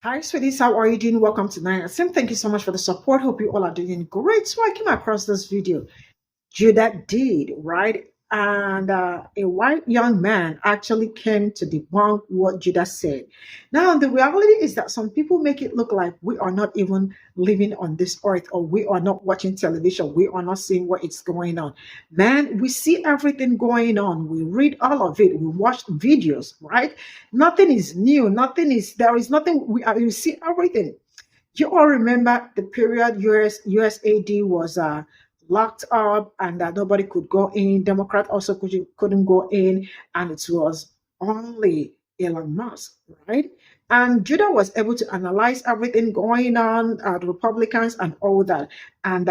Hi, sweeties. How are you doing? Welcome to Night. Sim, thank you so much for the support. Hope you all are doing great. So I came across this video. Judah did, right? And a white young man actually came to debunk what Judah said. Now, the reality is that some people make it look like we are not even living on this earth, or we are not watching television. We are not seeing what is going on. Man, we see everything going on. We read all of it. We watch videos, right? Nothing is new. There is nothing. We see everything. You all remember the period USAD was locked up and that nobody could go in. Democrat also couldn't go in, and it was only Elon Musk, right? And Judah was able to analyze everything going on, the Republicans and all that, and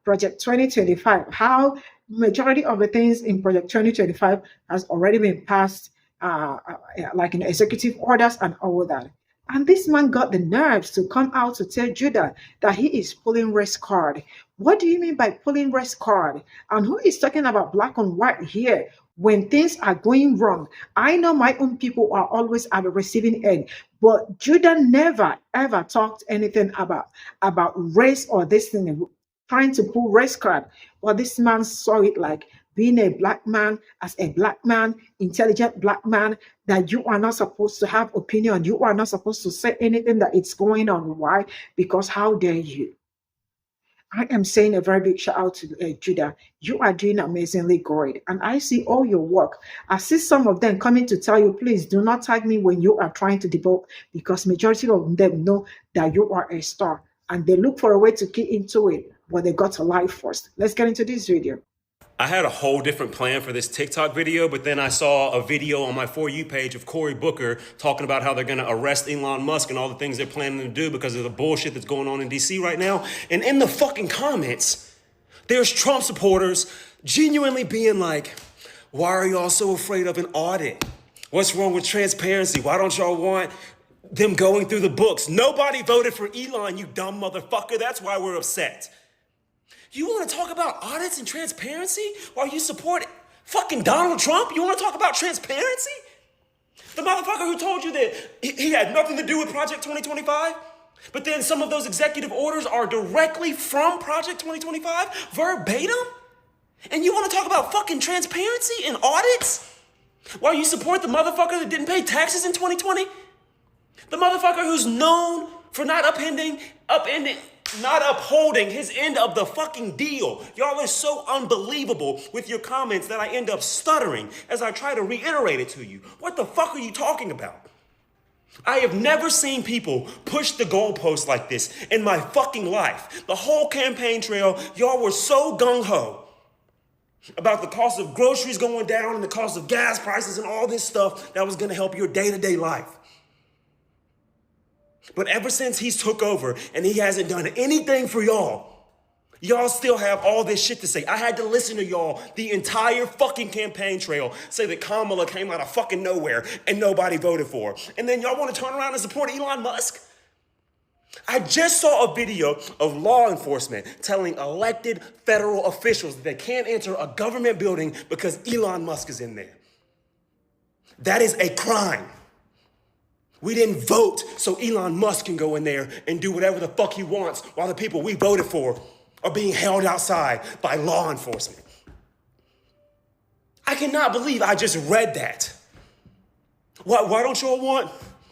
Project 2025. How majority of the things in Project 2025 has already been passed, like in executive orders and all that. And this man got the nerves to come out to tell Judah that he is pulling race card. What do you mean by pulling race card? And who is talking about black and white here when things are going wrong? I know my own people are always at the receiving end, but Judah never ever talked anything about race or this thing, trying to pull race card. But this man saw it like being a black man, as a black man, intelligent black man, that you are not supposed to have opinion. You are not supposed to say anything that it's going on. Why? Because how dare you? I am saying a very big shout out to Judah. You are doing amazingly great. And I see all your work. I see some of them coming to tell you, please do not tag me when you are trying to debunk, because majority of them know that you are a star. And they look for a way to get into it, but they got to lie first. Let's get into this video. I had a whole different plan for this TikTok video, but then I saw a video on my For You page of Cory Booker talking about how they're going to arrest Elon Musk and all the things they're planning to do because of the bullshit that's going on in DC right now. And in the fucking comments, there's Trump supporters genuinely being like, why are y'all so afraid of an audit? What's wrong with transparency? Why don't y'all want them going through the books? Nobody voted for Elon, you dumb motherfucker. That's why we're upset. You want to talk about audits and transparency while you support fucking Donald Trump? You want to talk about transparency? The motherfucker who told you that he had nothing to do with Project 2025? But then some of those executive orders are directly from Project 2025, verbatim? And you want to talk about fucking transparency and audits while you support the motherfucker that didn't pay taxes in 2020? The motherfucker who's known for not upholding his end of the fucking deal. Y'all are so unbelievable with your comments that I end up stuttering as I try to reiterate it to you. What the fuck are you talking about? I have never seen people push the goalpost like this in my fucking life. The whole campaign trail, y'all were so gung-ho about the cost of groceries going down and the cost of gas prices and all this stuff that was gonna help your day-to-day life. But ever since he's took over and he hasn't done anything for y'all, y'all still have all this shit to say. I had to listen to y'all the entire fucking campaign trail say that Kamala came out of fucking nowhere and nobody voted for her. And then y'all want to turn around and support Elon Musk? I just saw a video of law enforcement telling elected federal officials that they can't enter a government building because Elon Musk is in there. That is a crime. We didn't vote so Elon Musk can go in there and do whatever the fuck he wants while the people we voted for are being held outside by law enforcement. I cannot believe I just read that. Why don't y'all want?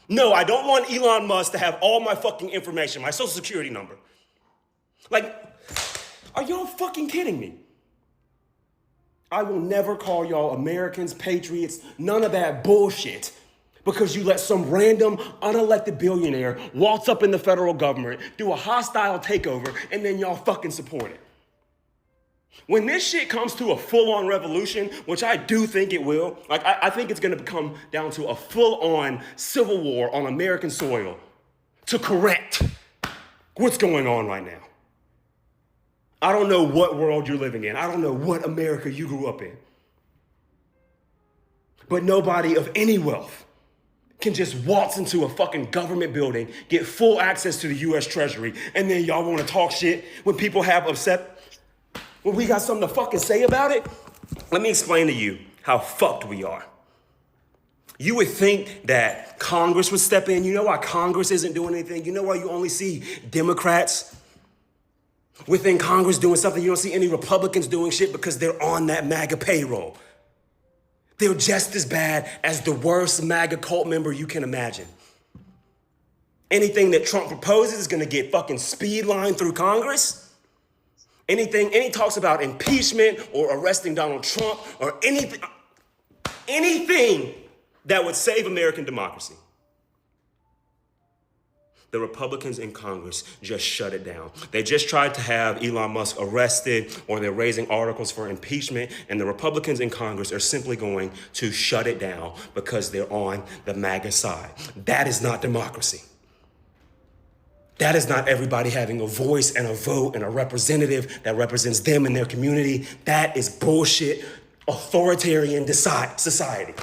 No, I don't want Elon Musk to have all my fucking information, my social security number. Like, are y'all fucking kidding me? I will never call y'all Americans, patriots, none of that bullshit, because you let some random unelected billionaire waltz up in the federal government, do a hostile takeover, and then y'all fucking support it. When this shit comes to a full-on revolution, which I do think it will, like I think it's gonna come down to a full-on civil war on American soil to correct what's going on right now. I don't know what world you're living in. I don't know what America you grew up in. But nobody of any wealth can just waltz into a fucking government building, get full access to the US Treasury, and then y'all wanna talk shit when people have when we got something to fucking say about it? Let me explain to you how fucked we are. You would think that Congress would step in. You know why Congress isn't doing anything? You know why you only see Democrats within Congress doing something? You don't see any Republicans doing shit because they're on that MAGA payroll. They're just as bad as the worst MAGA cult member you can imagine. Anything that Trump proposes is gonna get fucking speed line through Congress. Any talks about impeachment or arresting Donald Trump or anything that would save American democracy. The Republicans in Congress just shut it down. They just tried to have Elon Musk arrested, or they're raising articles for impeachment, and the Republicans in Congress are simply going to shut it down because they're on the MAGA side. That is not democracy. That is not everybody having a voice and a vote and a representative that represents them and their community. That is bullshit, authoritarian society.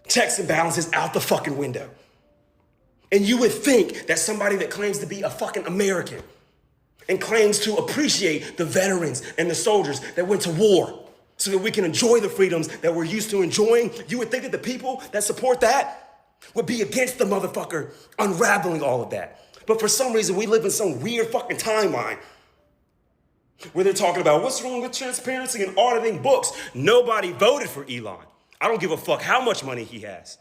Checks and balances out the fucking window. And you would think that somebody that claims to be a fucking American and claims to appreciate the veterans and the soldiers that went to war so that we can enjoy the freedoms that we're used to enjoying, you would think that the people that support that would be against the motherfucker unraveling all of that. But for some reason, we live in some weird fucking timeline where they're talking about what's wrong with transparency and auditing books. Nobody voted for Elon. I don't give a fuck how much money he has.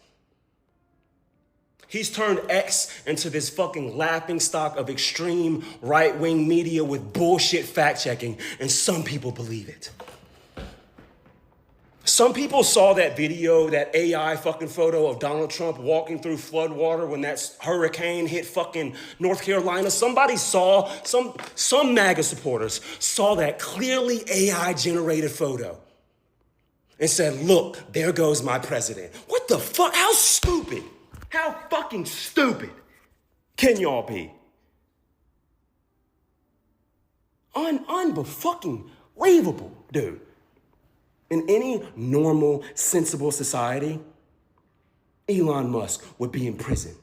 He's turned X into this fucking laughingstock of extreme right-wing media with bullshit fact-checking, and some people believe it. Some people saw that video, that AI fucking photo of Donald Trump walking through floodwater when that hurricane hit fucking North Carolina. Somebody saw, some MAGA supporters saw that clearly AI-generated photo and said, look, there goes my president. What the fuck? How stupid? How fucking stupid can y'all be? Unfucking-believable, dude. In any normal, sensible society, Elon Musk would be in prison.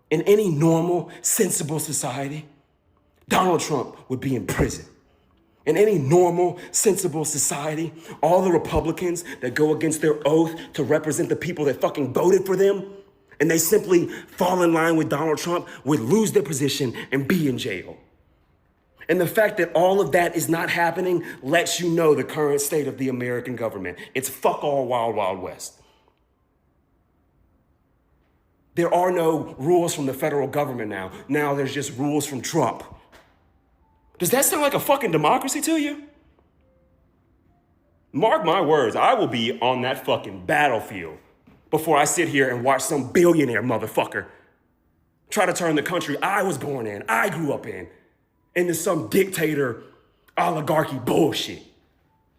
In any normal, sensible society, Donald Trump would be in prison. In any normal, sensible society, all the Republicans that go against their oath to represent the people that fucking voted for them, and they simply fall in line with Donald Trump, would lose their position and be in jail. And the fact that all of that is not happening lets you know the current state of the American government. It's fuck all wild, wild west. There are no rules from the federal government now. Now there's just rules from Trump. Does that sound like a fucking democracy to you? Mark my words, I will be on that fucking battlefield before I sit here and watch some billionaire motherfucker try to turn the country I was born in, I grew up in, into some dictator oligarchy bullshit.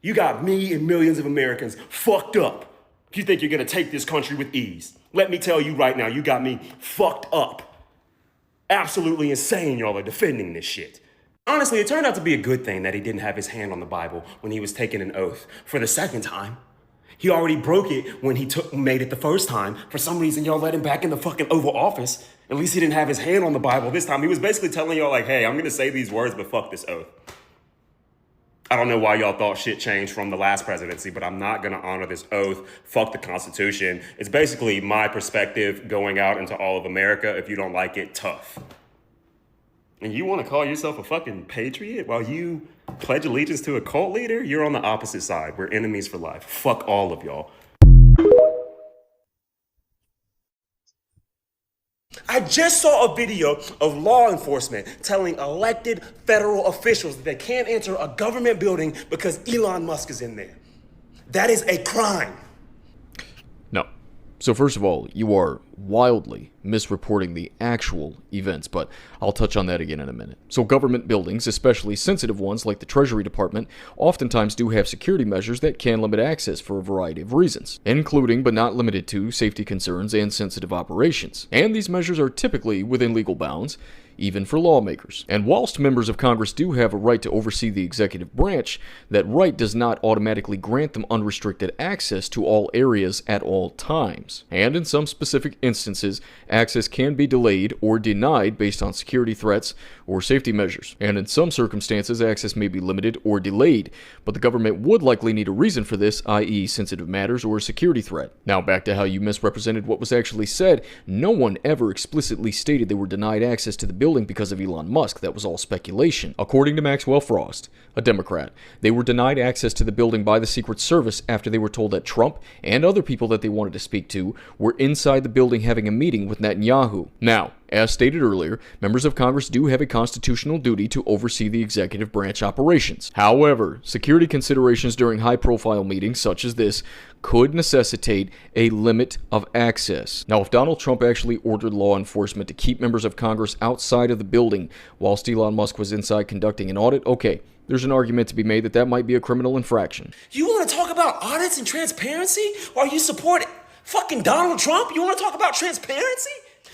You got me and millions of Americans fucked up. You think you're gonna take this country with ease. Let me tell you right now, you got me fucked up. Absolutely insane y'all are defending this shit. Honestly, it turned out to be a good thing that he didn't have his hand on the Bible when he was taking an oath for the second time. He already broke it when he made it the first time. For some reason, y'all let him back in the fucking Oval Office. At least he didn't have his hand on the Bible this time. He was basically telling y'all like, hey, I'm gonna say these words, but fuck this oath. I don't know why y'all thought shit changed from the last presidency, but I'm not gonna honor this oath. Fuck the Constitution. It's basically my perspective going out into all of America. If you don't like it, tough. And you want to call yourself a fucking patriot while you pledge allegiance to a cult leader? You're on the opposite side. We're enemies for life. Fuck all of y'all. I just saw a video of law enforcement telling elected federal officials that they can't enter a government building because Elon Musk is in there. That is a crime. No. So first of all, you are wildly misreporting the actual events, but I'll touch on that again in a minute. So government buildings, especially sensitive ones like the Treasury Department, oftentimes do have security measures that can limit access for a variety of reasons, including but not limited to safety concerns and sensitive operations. And these measures are typically within legal bounds, even for lawmakers. And whilst members of Congress do have a right to oversee the executive branch, that right does not automatically grant them unrestricted access to all areas at all times. And in some specific instances, access can be delayed or denied based on security threats or safety measures. And in some circumstances, access may be limited or delayed, but the government would likely need a reason for this, i.e. sensitive matters or a security threat. Now back to how you misrepresented what was actually said. No one ever explicitly stated they were denied access to the building because of Elon Musk. That was all speculation. According to Maxwell Frost, a Democrat, they were denied access to the building by the Secret Service after they were told that Trump and other people that they wanted to speak to were inside the building having a meeting with Netanyahu. Now, as stated earlier, members of Congress do have a constitutional duty to oversee the executive branch operations. However, security considerations during high-profile meetings such as this could necessitate a limit of access. Now, if Donald Trump actually ordered law enforcement to keep members of Congress outside of the building whilst Elon Musk was inside conducting an audit, okay, there's an argument to be made that that might be a criminal infraction. You want to talk about audits and transparency while you support fucking Donald Trump? You want to talk about transparency?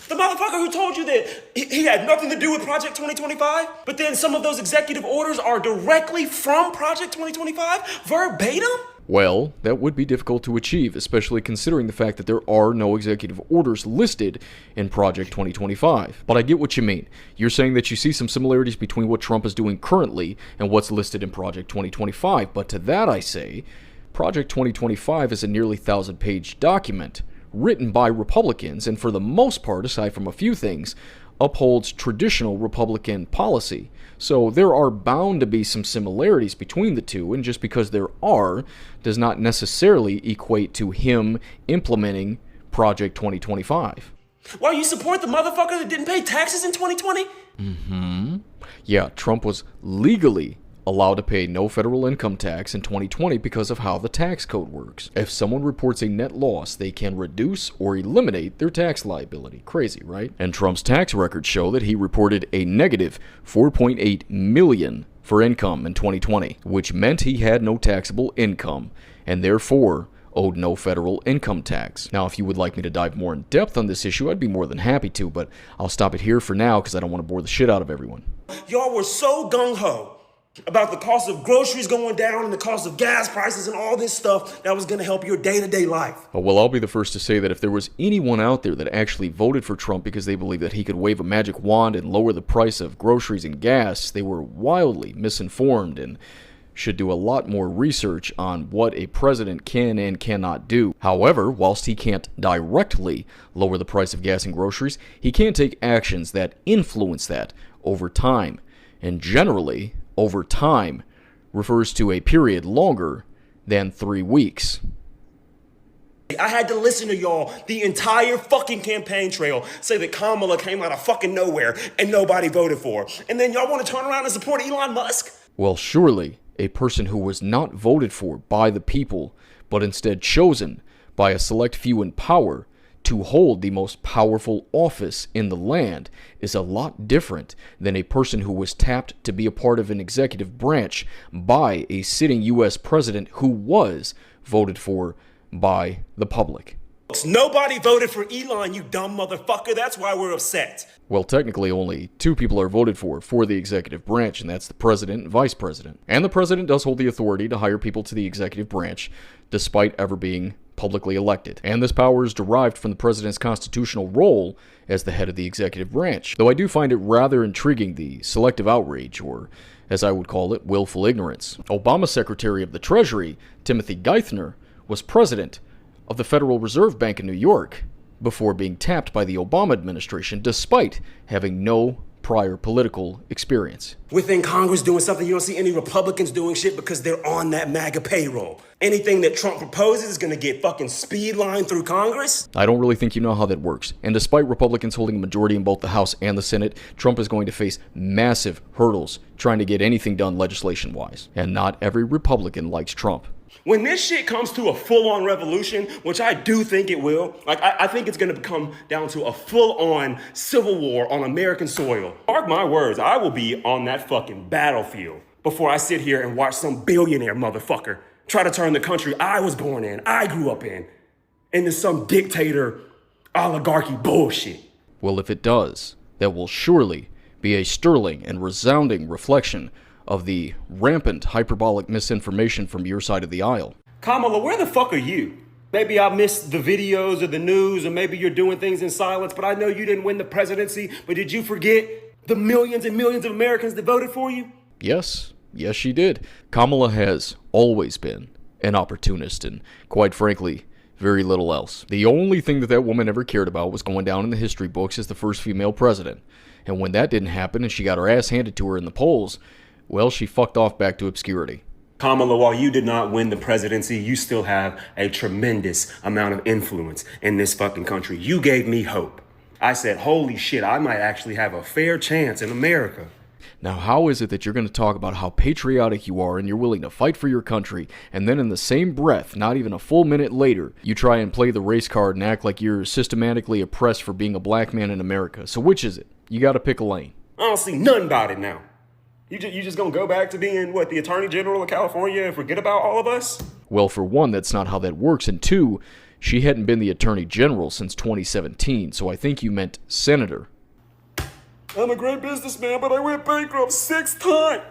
The motherfucker who told you that he had nothing to do with Project 2025, but then some of those executive orders are directly from Project 2025, verbatim? Well, that would be difficult to achieve, especially considering the fact that there are no executive orders listed in Project 2025. But I get what you mean. You're saying that you see some similarities between what Trump is doing currently and what's listed in Project 2025. But to that I say, Project 2025 is a nearly 1,000-page document written by Republicans, and for the most part, aside from a few things, upholds traditional Republican policy. So there are bound to be some similarities between the two, and just because there are, does not necessarily equate to him implementing Project 2025. Why you support the motherfucker that didn't pay taxes in 2020? Yeah, Trump was legally allowed to pay no federal income tax in 2020 because of how the tax code works. If someone reports a net loss, they can reduce or eliminate their tax liability. Crazy, right? And Trump's tax records show that he reported a negative $4.8 million for income in 2020, which meant he had no taxable income and therefore owed no federal income tax. Now, if you would like me to dive more in depth on this issue, I'd be more than happy to, but I'll stop it here for now because I don't want to bore the shit out of everyone. Y'all were so gung-ho about the cost of groceries going down and the cost of gas prices and all this stuff that was going to help your day-to-day life. Well, I'll be the first to say that if there was anyone out there that actually voted for Trump because they believed that he could wave a magic wand and lower the price of groceries and gas, they were wildly misinformed and should do a lot more research on what a president can and cannot do. However, whilst he can't directly lower the price of gas and groceries, he can take actions that influence that over time. And generally, over time refers to a period longer than 3 weeks. I had to listen to y'all the entire fucking campaign trail say that Kamala came out of fucking nowhere and nobody voted for her. And then y'all want to turn around and support Elon Musk? Well, surely a person who was not voted for by the people, but instead chosen by a select few in power to hold the most powerful office in the land is a lot different than a person who was tapped to be a part of an executive branch by a sitting U.S. president who was voted for by the public. Nobody voted for Elon, you dumb motherfucker. That's why we're upset. Well, technically only 2 people are voted for the executive branch, and that's the president and vice president. And the president does hold the authority to hire people to the executive branch, despite ever being publicly elected. And this power is derived from the president's constitutional role as the head of the executive branch. Though I do find it rather intriguing, the selective outrage, or as I would call it, willful ignorance. Obama's Secretary of the Treasury, Timothy Geithner, was president of the Federal Reserve Bank in New York before being tapped by the Obama administration, despite having no prior political experience. Within Congress doing something, you don't see any Republicans doing shit because they're on that MAGA payroll. Anything that Trump proposes is gonna get fucking speed lined through Congress. I don't really think you know how that works. And despite Republicans holding a majority in both the House and the Senate, Trump is going to face massive hurdles trying to get anything done legislation-wise. And not every Republican likes Trump. When this shit comes to a full-on revolution, which I do think it will, I think it's gonna come down to a full-on civil war on American soil. Mark my words, I will be on that fucking battlefield before I sit here and watch some billionaire motherfucker try to turn the country I was born in, I grew up in, into some dictator oligarchy bullshit. Well, if it does, that will surely be a sterling and resounding reflection of the rampant hyperbolic misinformation from your side of the aisle. Kamala, where the fuck are you? Maybe I missed the videos or the news, or maybe you're doing things in silence, but I know you didn't win the presidency. But did you forget the millions and millions of Americans that voted for you? Yes, she did. Kamala has always been an opportunist, and quite frankly, very little else. The only thing that woman ever cared about was going down in the history books as the first female president. And when that didn't happen and she got her ass handed to her in the polls, well, she fucked off back to obscurity. Kamala, while you did not win the presidency, you still have a tremendous amount of influence in this fucking country. You gave me hope. I said, holy shit, I might actually have a fair chance in America. Now, how is it that you're going to talk about how patriotic you are and you're willing to fight for your country, and then in the same breath, not even a full minute later, you try and play the race card and act like you're systematically oppressed for being a black man in America? So which is it? You got to pick a lane. I don't see nothing about it now. You just gonna go back to being, the Attorney General of California and forget about all of us? Well, for one, that's not how that works, and two, she hadn't been the Attorney General since 2017, so I think you meant Senator. I'm a great businessman, but I went bankrupt 6 times.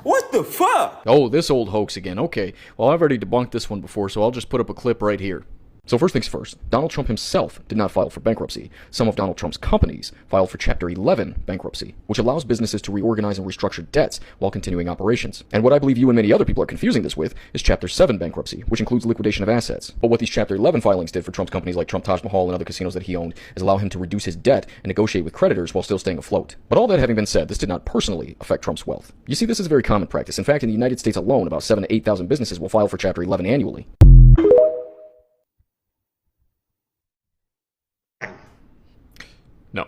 What the fuck? Oh, this old hoax again. Okay, well, I've already debunked this one before, so I'll just put up a clip right here. So first things first, Donald Trump himself did not file for bankruptcy. Some of Donald Trump's companies filed for Chapter 11 bankruptcy, which allows businesses to reorganize and restructure debts while continuing operations. And what I believe you and many other people are confusing this with is Chapter 7 bankruptcy, which includes liquidation of assets. But what these Chapter 11 filings did for Trump's companies like Trump Taj Mahal and other casinos that he owned is allow him to reduce his debt and negotiate with creditors while still staying afloat. But all that having been said, this did not personally affect Trump's wealth. You see, this is a very common practice. In fact, in the United States alone, about 7,000 to 8,000 businesses will file for Chapter 11 annually. No.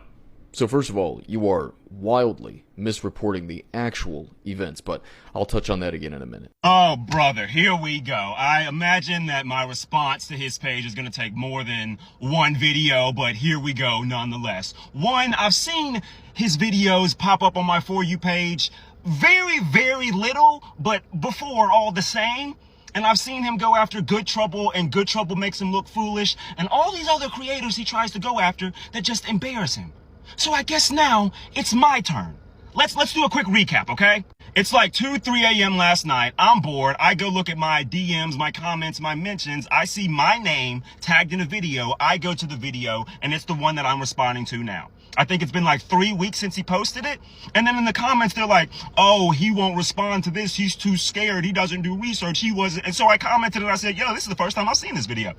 So first of all, you are wildly misreporting the actual events, but I'll touch on that again in a minute. Oh, brother, here we go. I imagine that my response to his page is going to take more than one video, but here we go nonetheless. One, I've seen his videos pop up on my For You page very, very little, but before all the same. And I've seen him go after Good Trouble, and Good Trouble makes him look foolish, and all these other creators he tries to go after that just embarrass him. So I guess now it's my turn. Let's do a quick recap, okay? It's like 3 a.m. last night. I'm bored. I go look at my DMs, my comments, my mentions. I see my name tagged in a video. I go to the video, and it's the one that I'm responding to now. I think it's been like 3 weeks since he posted it. And then in the comments, they're like, oh, he won't respond to this. He's too scared. He doesn't do research. He wasn't. And so I commented and I said, yo, this is the first time I've seen this video.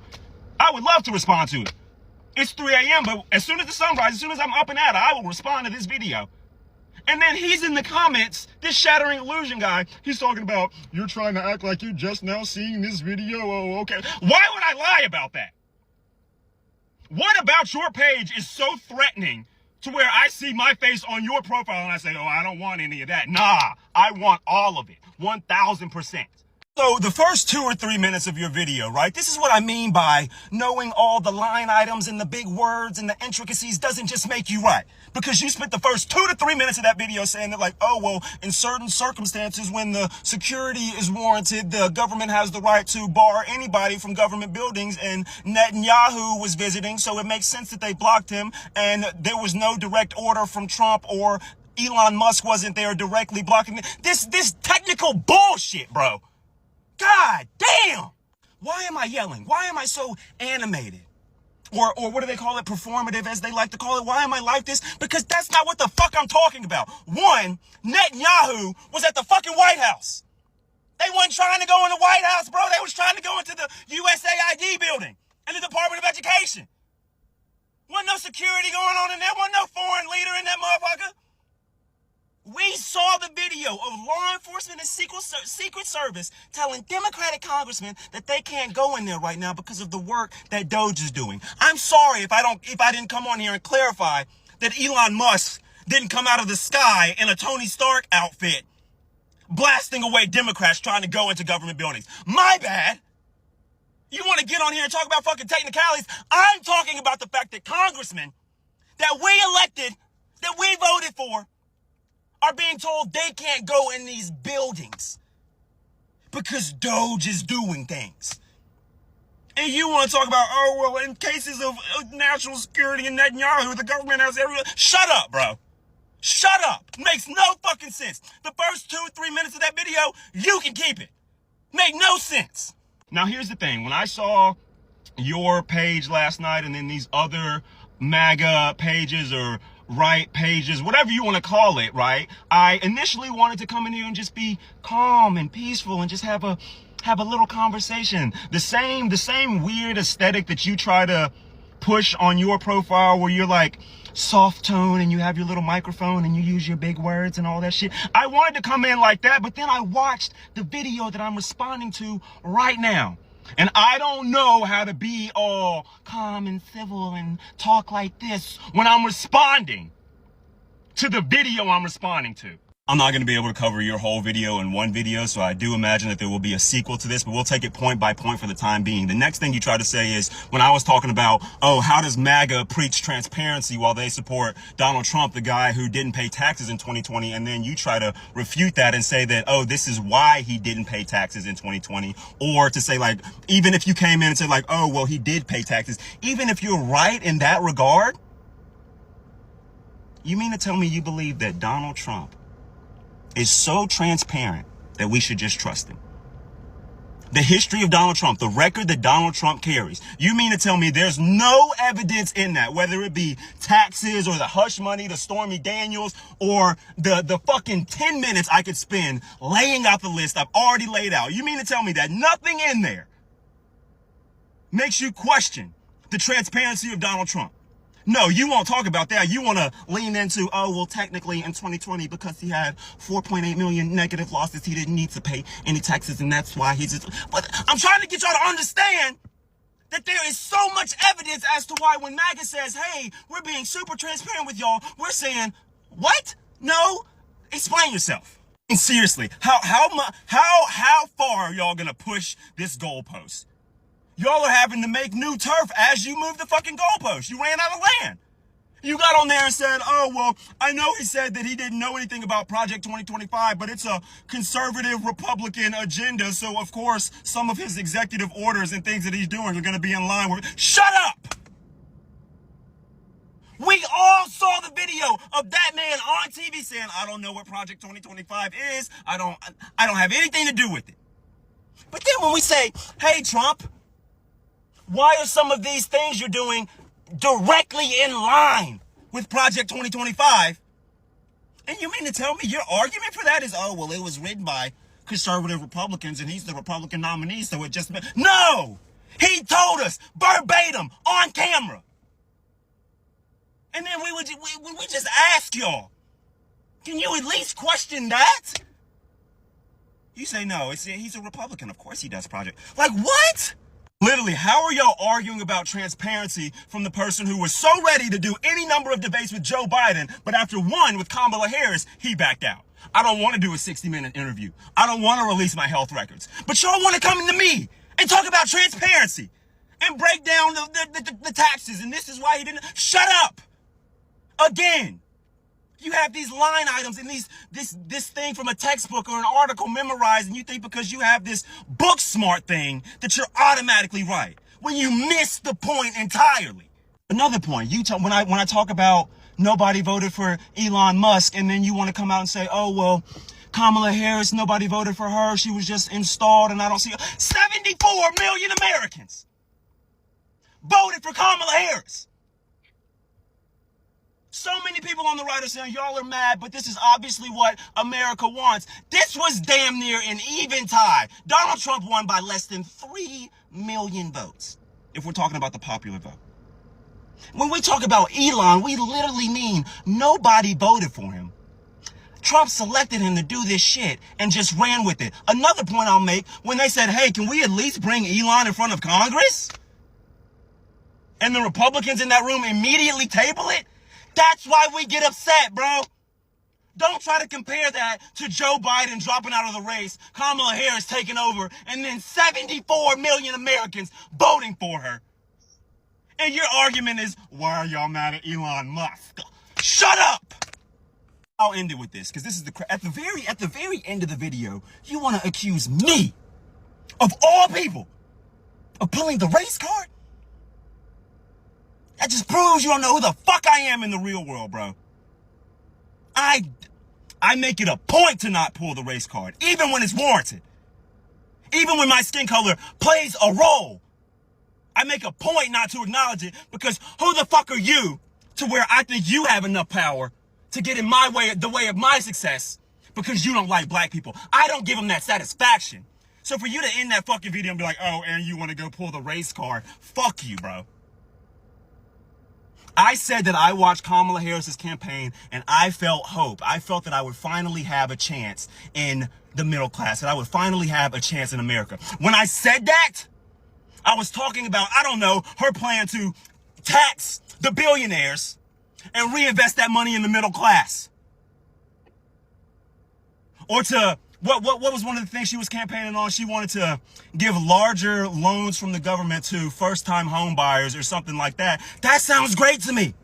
I would love to respond to it. It's 3 a.m., but as soon as the sun rises, as soon as I'm up and at it, I will respond to this video. And then he's in the comments, this Shattering Illusion guy, he's talking about, you're trying to act like you're just now seeing this video. Oh, okay. Why would I lie about that? What about your page is so threatening to where I see my face on your profile and I say, oh, I don't want any of that. Nah, I want all of it, 1,000%. So the first 2 or 3 minutes of your video, right? This is what I mean by knowing all the line items and the big words and the intricacies doesn't just make you right. Because you spent the first 2 to 3 minutes of that video saying that like, oh, well, in certain circumstances when the security is warranted, the government has the right to bar anybody from government buildings, and Netanyahu was visiting, so it makes sense that they blocked him, and there was no direct order from Trump, or Elon Musk wasn't there directly blocking it. This technical bullshit, bro. God damn! Why am I yelling? Why am I so animated? Or what do they call it? Performative, as they like to call it. Why am I like this? Because that's not what the fuck I'm talking about. One, Netanyahu was at the fucking White House. They weren't trying to go in the White House, bro. They was trying to go into the USAID building and the Department of Education. Wasn't no security going on in there. Wasn't no foreign leader in that motherfucker. We saw the video of law enforcement and Secret Service telling Democratic congressmen that they can't go in there right now because of the work that Doge is doing. I'm sorry if I didn't come on here and clarify that Elon Musk didn't come out of the sky in a Tony Stark outfit blasting away Democrats trying to go into government buildings. My bad. You want to get on here and talk about fucking technicalities? I'm talking about the fact that congressmen that we elected, that we voted for, are being told they can't go in these buildings because Doge is doing things. And you want to talk about, oh, well, in cases of national security and Netanyahu, the government has every... Shut up, bro. Shut up. Makes no fucking sense. The first 2-3 minutes of that video, you can keep it. Make no sense. Now, here's the thing. When I saw your page last night and then these other MAGA pages or right pages, whatever you want to call it, right? I initially wanted to come in here and just be calm and peaceful and just have a little conversation. The same weird aesthetic that you try to push on your profile where you're like soft tone and you have your little microphone and you use your big words and all that shit. I wanted to come in like that, but then I watched the video that I'm responding to right now. And I don't know how to be all calm and civil and talk like this when I'm responding to the video I'm responding to. I'm not going to be able to cover your whole video in one video, so I do imagine that there will be a sequel to this, but we'll take it point by point for the time being. The next thing you try to say is, when I was talking about, oh, how does MAGA preach transparency while they support Donald Trump, the guy who didn't pay taxes in 2020, and then you try to refute that and say that, oh, this is why he didn't pay taxes in 2020, or to say, like, even if you came in and said, like, oh, well, he did pay taxes, even if you're right in that regard, you mean to tell me you believe that Donald Trump is so transparent that we should just trust him? The history of Donald Trump, the record that Donald Trump carries, you mean to tell me there's no evidence in that, whether it be taxes or the hush money, the Stormy Daniels, or the fucking 10 minutes I could spend laying out the list I've already laid out? You mean to tell me that nothing in there makes you question the transparency of Donald Trump? No, you won't talk about that. You want to lean into, oh, well, technically in 2020, because he had 4.8 million negative losses, he didn't need to pay any taxes, and that's why he's just... But I'm trying to get y'all to understand that there is so much evidence as to why when MAGA says, hey, we're being super transparent with y'all, we're saying, what? No? Explain yourself. And seriously, how far are y'all going to push this goalpost? Y'all are having to make new turf as you move the fucking goalpost. You ran out of land. You got on there and said, oh, well, I know he said that he didn't know anything about Project 2025, but it's a conservative Republican agenda. So, of course, some of his executive orders and things that he's doing are going to be in line with... Shut up! We all saw the video of that man on TV saying, I don't know what Project 2025 is. I don't have anything to do with it. But then when we say, hey, Trump, why are some of these things you're doing directly in line with Project 2025? And you mean to tell me your argument for that is, oh, well, it was written by conservative Republicans and he's the Republican nominee, so it just... No! He told us verbatim on camera. And then we just ask y'all, can you at least question that? You say, no, he's a Republican. Of course he does Project. Like, what? Literally, how are y'all arguing about transparency from the person who was so ready to do any number of debates with Joe Biden, but after one with Kamala Harris, he backed out? I don't want to do a 60-minute interview. I don't want to release my health records. But y'all want to come into me and talk about transparency and break down the taxes, and this is why he didn't... Shut up! Again. You have these line items and this thing from a textbook or an article memorized, and you think because you have this book smart thing that you're automatically right, when you miss the point entirely. Another point, when I talk about nobody voted for Elon Musk, and then you want to come out and say, oh, well, Kamala Harris, nobody voted for her, she was just installed, and I don't see her. 74 million Americans voted for Kamala Harris. So many people on the right are saying, y'all are mad, but this is obviously what America wants. This was damn near an even tie. Donald Trump won by less than 3 million votes, if we're talking about the popular vote. When we talk about Elon, we literally mean nobody voted for him. Trump selected him to do this shit and just ran with it. Another point I'll make, when they said, hey, can we at least bring Elon in front of Congress? And the Republicans in that room immediately table it? That's why we get upset, bro. Don't try to compare that to Joe Biden dropping out of the race, Kamala Harris taking over, and then 74 million Americans voting for her. And your argument is, why are y'all mad at Elon Musk? Shut up! I'll end it with this, because this is at the very end of the video, you want to accuse me, of all people, of pulling the race card? That just proves you don't know who the fuck I am in the real world, bro. I make it a point to not pull the race card, even when it's warranted. Even when my skin color plays a role. I make a point not to acknowledge it because who the fuck are you to where I think you have enough power to get in my way, the way of my success because you don't like black people. I don't give them that satisfaction. So for you to end that fucking video and be like, oh, and you want to go pull the race card, fuck you, bro. I said that I watched Kamala Harris's campaign and I felt hope. I felt that I would finally have a chance in the middle class, that I would finally have a chance in America. When I said that, I was talking about, I don't know, her plan to tax the billionaires and reinvest that money in the middle class. Or to, what was one of the things she was campaigning on? She wanted to give larger loans from the government to first-time home buyers or something like that. That sounds great to me.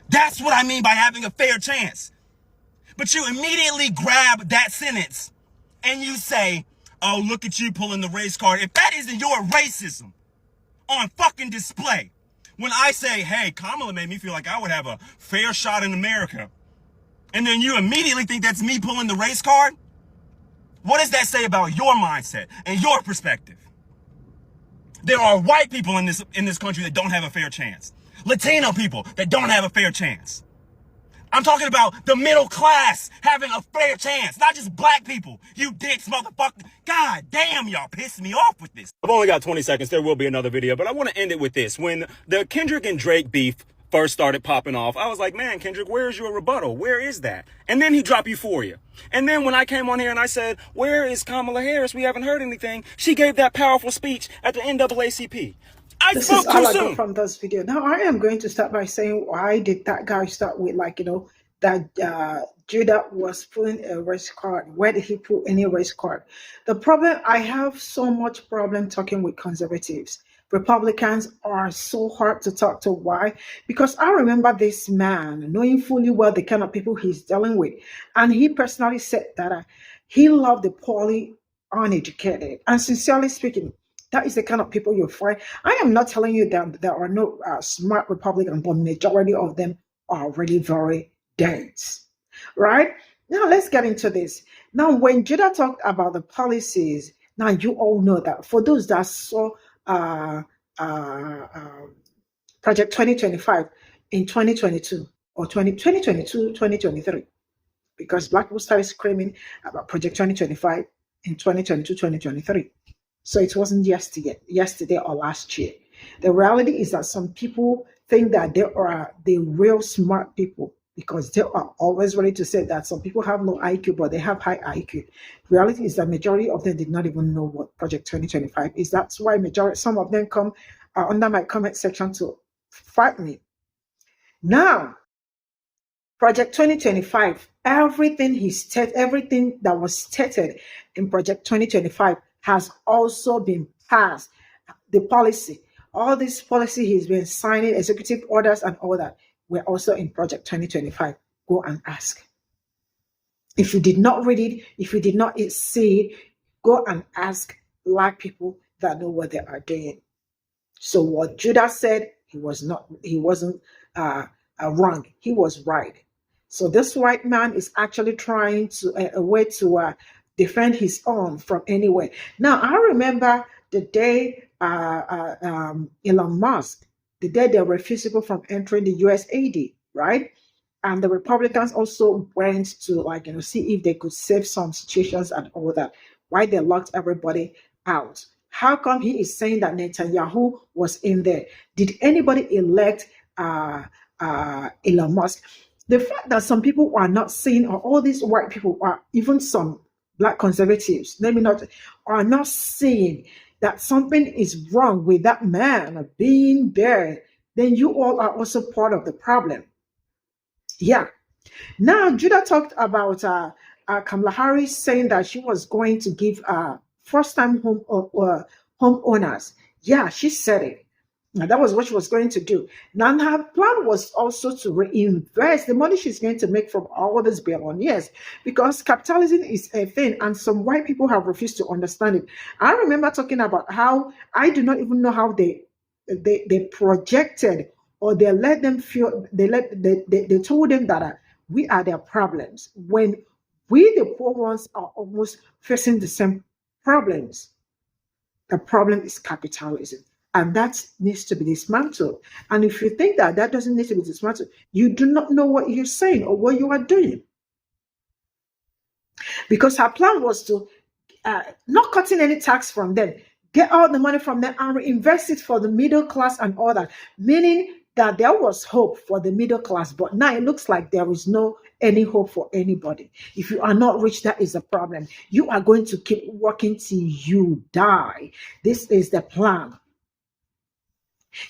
That's what I mean by having a fair chance. But you immediately grab that sentence and you say, oh, look at you pulling the race card. If that isn't your racism on fucking display, when I say, hey, Kamala made me feel like I would have a fair shot in America, and then you immediately think that's me pulling the race card, what does that say about your mindset and your perspective? There are white people in this country that don't have a fair chance. Latino people that don't have a fair chance. I'm talking about the middle class having a fair chance, not just black people. You dicks, motherfucker. God damn, y'all piss me off with this. I've only got 20 seconds. There will be another video, but I want to end it with this. When the Kendrick and Drake beef first started popping off, I was like, man, Kendrick, where's your rebuttal? Where is that? And then he dropped Euphoria. And then when I came on here and I said, where is Kamala Harris? We haven't heard anything. She gave that powerful speech at the NAACP. This is all I got from this video. Now, I am going to start by saying, why did that guy start with, like, that G0t was pulling a race card? Where did he pull any race card? The problem, I have so much problem talking with conservatives. Republicans are so hard to talk to. Why? Because I remember this man, knowing fully well the kind of people he's dealing with. And he personally said that he loved the poorly uneducated. And sincerely speaking, that is the kind of people you'll find. I am not telling you that there are no smart Republicans, but majority of them are really very dense, right? Now, let's get into this. Now, when G0t talked about the policies, now you all know that for those that saw Project 2025 in 2022 or 2022, 2023, because black people started screaming about Project 2025 in 2022, 2023. So it wasn't yesterday or last year. The reality is that some people think that they are the real smart people because they are always ready to say that some people have low IQ, but they have high IQ. Reality is that majority of them did not even know what Project 2025 is. That's why some of them come under my comment section to fight me. Now, Project 2025, everything that was stated in Project 2025 has also been passed. The policy, all this policy he's been signing, executive orders and all that, were also in Project 2025. Go and ask. If you did not read it, if you did not see it, go and ask black people that know what they are doing. So what G0t said, he wasn't wrong. He was right. So this white man is actually trying to a way to defend his own from anywhere. Now, I remember the day Elon Musk, the day they refused people from entering the USAID, right? And the Republicans also went to see if they could save some situations and all that. Why they locked everybody out? How come he is saying that Netanyahu was in there? Did anybody elect Elon Musk? The fact that some people are not seeing, or all these white people, or even some black conservatives, are not seeing that something is wrong with that man being there, then you all are also part of the problem. Yeah. Now, G0t talked about Kamala Harris saying that she was going to give first-time homeowners. Yeah, she said it. Now, that was what she was going to do. Now, her plan was also to reinvest the money she's going to make from all these billionaires, because capitalism is a thing, and some white people have refused to understand it. I remember talking about how I do not even know how they projected, or they let them feel. They told them that we are their problems when we, the poor ones, are almost facing the same problems. The problem is capitalism. And that needs to be dismantled. And if you think that that doesn't need to be dismantled, you do not know what you're saying or what you are doing. Because her plan was to not cutting any tax from them, get all the money from them and reinvest it for the middle class and all that, meaning that there was hope for the middle class. But now it looks like there is no any hope for anybody. If you are not rich, that is a problem. You are going to keep working till you die. This is the plan.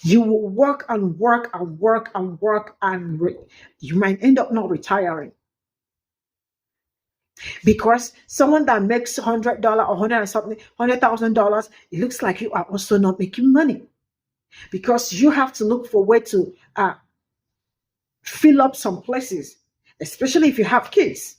You will work and work and work and work, and you might end up not retiring. Because someone that makes $100 or $100,000, it looks like you are also not making money. Because you have to look for a way to fill up some places, especially if you have kids.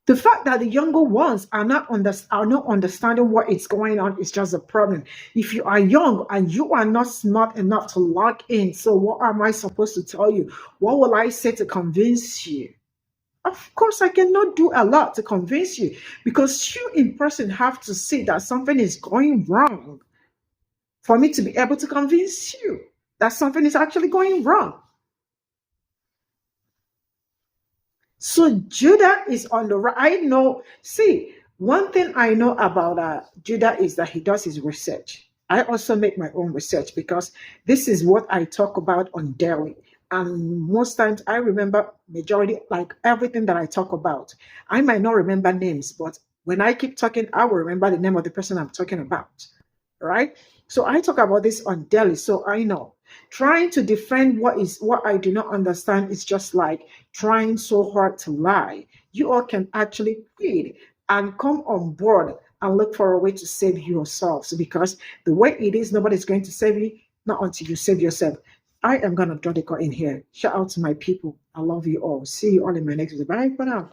The fact that the younger ones are not understanding what is going on is just a problem. If you are young and you are not smart enough to log in, so what am I supposed to tell you? What will I say to convince you? Of course, I cannot do a lot to convince you, because you in person have to see that something is going wrong for me to be able to convince you that something is actually going wrong. So Judah is on the right. I know. See, one thing I know about Judah is that he does his research. I also make my own research because this is what I talk about on daily. And most times I remember majority, like everything that I talk about. I might not remember names, but when I keep talking, I will remember the name of the person I'm talking about. Right? So I talk about this on daily, so I know. Trying to defend what I do not understand is just like trying so hard to lie. You all can actually quit and come on board and look for a way to save yourselves, because the way it is, nobody's going to save you, not until you save yourself. I am going to draw the cut in here. Shout out to my people. I love you all. See you all in my next video. Bye for now.